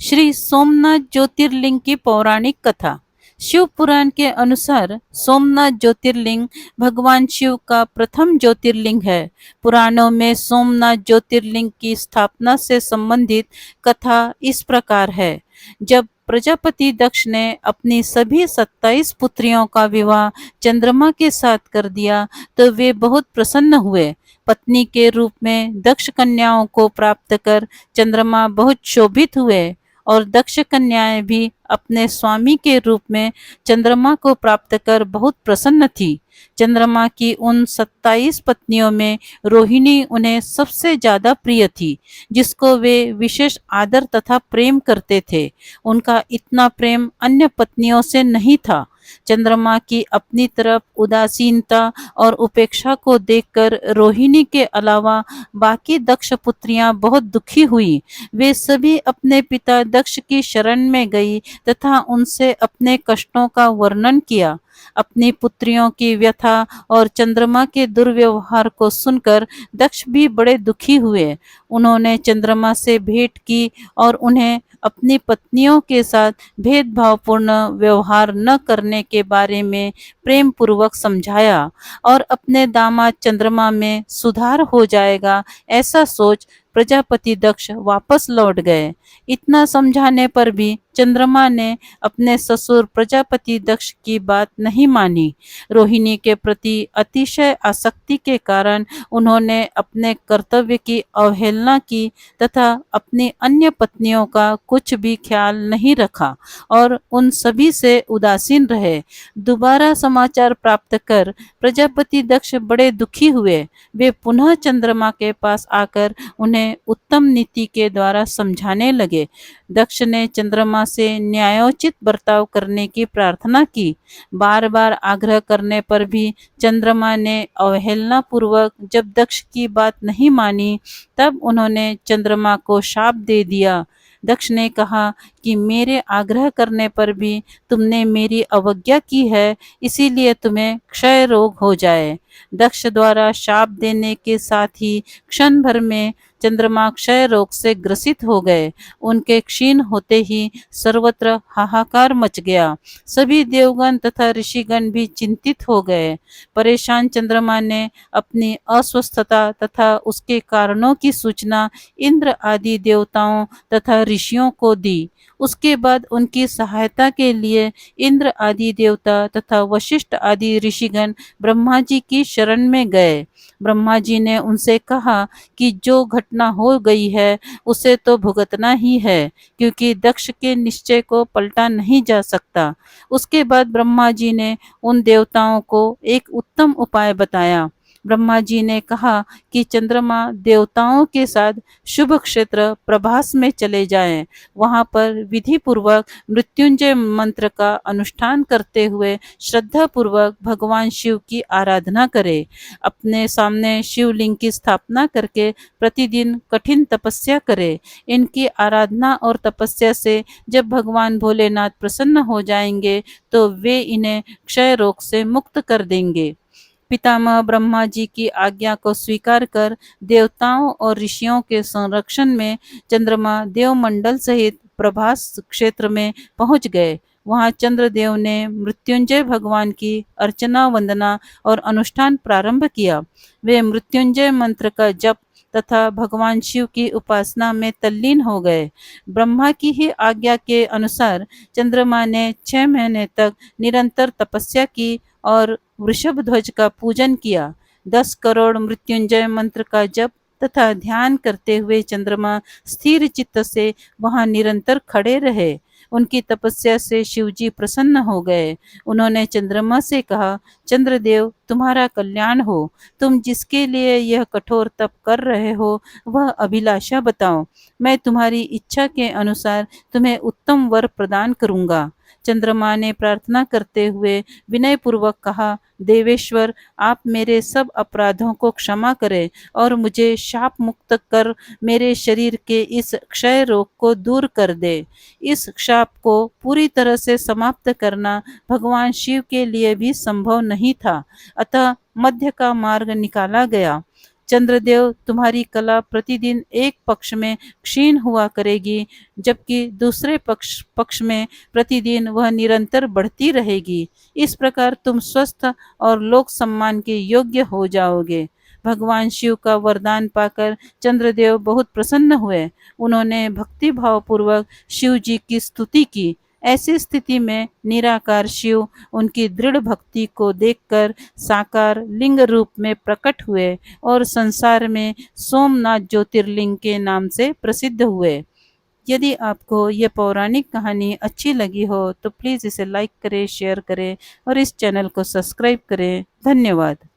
श्री सोमनाथ ज्योतिर्लिंग की पौराणिक कथा। शिव पुराण के अनुसार सोमनाथ ज्योतिर्लिंग भगवान शिव का प्रथम ज्योतिर्लिंग है। पुराणों में सोमनाथ ज्योतिर्लिंग की स्थापना से संबंधित कथा इस प्रकार है। जब प्रजापति दक्ष ने अपनी सभी 27 पुत्रियों का विवाह चंद्रमा के साथ कर दिया तो वे बहुत प्रसन्न हुए। पत्नी के रूप में दक्ष कन्याओं को प्राप्त कर चंद्रमा बहुत शोभित हुए और दक्ष कन्याएं भी अपने स्वामी के रूप में चंद्रमा को प्राप्त कर बहुत प्रसन्न थी। चंद्रमा की उन 27 पत्नियों में रोहिणी उन्हें सबसे ज्यादा प्रिय थी, जिसको वे विशेष आदर तथा प्रेम करते थे। उनका इतना प्रेम अन्य पत्नियों से नहीं था। चंद्रमा की अपनी तरफ उदासीनता और उपेक्षा को देखकर रोहिणी के अलावा बाकी दक्ष पुत्रियां बहुत दुखी हुई। वे सभी अपने पिता दक्ष की शरण में गई तथा उनसे अपने कष्टों का वर्णन किया। अपनी पुत्रियों की व्यथा और चंद्रमा के दुर्व्यवहार को सुनकर दक्ष भी बड़े दुखी हुए। उन्होंने चंद्रमा से भेंट की और उन्हें अपनी पत्नियों के साथ भेदभावपूर्ण व्यवहार न करने के बारे में प्रेम पूर्वक समझाया और अपने दामाद चंद्रमा में सुधार हो जाएगा ऐसा सोच प्रजापति दक्ष वापस लौट गए। इतना समझाने पर भी चंद्रमा ने अपने ससुर प्रजापति दक्ष की बात नहीं मानी। रोहिणी के प्रति अतिशय आसक्ति के कारण उन्होंने अपने कर्तव्य की अवहेलना की तथा अपनी अन्य पत्नियों का कुछ भी ख्याल नहीं रखा और उन सभी से उदासीन रहे। दोबारा समाचार प्राप्त कर प्रजापति दक्ष बड़े दुखी हुए। वे पुनः चंद्रमा के पास आकर उन्हें उत्तम नीति के द्वारा समझाने लगे। दक्ष ने चंद्रमा से न्यायोचित बर्ताव करने की प्रार्थना की। बार बार आग्रह करने पर भी चंद्रमा ने अवहेलना पूर्वक जब दक्ष की बात नहीं मानी, तब उन्होंने चंद्रमा को शाप दे दिया। दक्ष ने कहा कि मेरे आग्रह करने पर भी तुमने मेरी अवज्ञा की है, इसीलिए तुम्हें क्षय रोग हो जाए। दक्ष द्वारा शाप देने के साथ ही क्षण भर में चंद्रमा क्षय रोग से ग्रसित हो गए। उनके क्षीण होते ही सर्वत्र हाहाकार मच गया। सभी देवगण तथा ऋषिगण भी चिंतित हो गए। परेशान चंद्रमा ने अपनी अस्वस्थता तथा उसके कारणों की सूचना इंद्र आदि देवताओं तथा ऋषियों को दी। उसके बाद उनकी सहायता के लिए इंद्र आदि देवता तथा वशिष्ठ आदि ऋषिगण ब्रह्मा जी की शरण में गए। ब्रह्मा जी ने उनसे कहा कि जो घटना हो गई है उसे तो भुगतना ही है, क्योंकि दक्ष के निश्चय को पलटा नहीं जा सकता। उसके बाद ब्रह्मा जी ने उन देवताओं को एक उत्तम उपाय बताया। ब्रह्मा जी ने कहा कि चंद्रमा देवताओं के साथ शुभ क्षेत्र प्रभास में चले जाएं। वहां पर विधि पूर्वक मृत्युंजय मंत्र का अनुष्ठान करते हुए श्रद्धा पूर्वक भगवान शिव की आराधना करें। अपने सामने शिवलिंग की स्थापना करके प्रतिदिन कठिन तपस्या करें। इनकी आराधना और तपस्या से जब भगवान भोलेनाथ प्रसन्न हो जाएंगे तो वे इन्हें क्षय रोग से मुक्त कर देंगे। पितामह ब्रह्मा जी की आज्ञा को स्वीकार कर देवताओं और ऋषियों के संरक्षण में चंद्रमा देवमंडल सहित प्रभास क्षेत्र में पहुंच गए। वहां चंद्रदेव ने मृत्युंजय भगवान की अर्चना वंदना और अनुष्ठान प्रारंभ किया। वे मृत्युंजय मंत्र का जप तथा भगवान शिव की उपासना में तल्लीन हो गए। ब्रह्मा की ही आज्ञा के अनुसार चंद्रमा ने 6 महीने तक निरंतर तपस्या की और वृषभ ध्वज का पूजन किया। 10 करोड़ मृत्युंजय मंत्र का जप तथा ध्यान करते हुए चंद्रमा स्थिर चित्त से वहां निरंतर खड़े रहे। उनकी तपस्या से शिवजी प्रसन्न हो गए। उन्होंने चंद्रमा से कहा, चंद्रदेव तुम्हारा कल्याण हो। तुम जिसके लिए यह कठोर तप कर रहे हो वह अभिलाषा बताओ। मैं तुम्हारी इच्छा के अनुसार तुम्हें उत्तम वर प्रदान करूंगा। चंद्रमा ने प्रार्थना करते हुए विनय पूर्वक कहा, देवेश्वर आप मेरे सब अपराधों को क्षमा करें और मुझे शाप मुक्त कर मेरे शरीर के इस क्षय रोग को दूर कर दे। इस शाप को पूरी तरह से समाप्त करना भगवान शिव के लिए भी संभव नहीं था, अतः मध्य का मार्ग निकाला गया। चंद्रदेव तुम्हारी कला प्रतिदिन एक पक्ष में क्षीण हुआ करेगी, जबकि दूसरे पक्ष में प्रतिदिन वह निरंतर बढ़ती रहेगी। इस प्रकार तुम स्वस्थ और लोक सम्मान के योग्य हो जाओगे। भगवान शिव का वरदान पाकर चंद्रदेव बहुत प्रसन्न हुए। उन्होंने भक्ति भाव पूर्वक शिव जी की स्तुति की। ऐसी स्थिति में निराकार शिव उनकी दृढ़ भक्ति को देखकर साकार लिंग रूप में प्रकट हुए और संसार में सोमनाथ ज्योतिर्लिंग के नाम से प्रसिद्ध हुए। यदि आपको यह पौराणिक कहानी अच्छी लगी हो तो प्लीज़ इसे लाइक करें, शेयर करें और इस चैनल को सब्सक्राइब करें। धन्यवाद।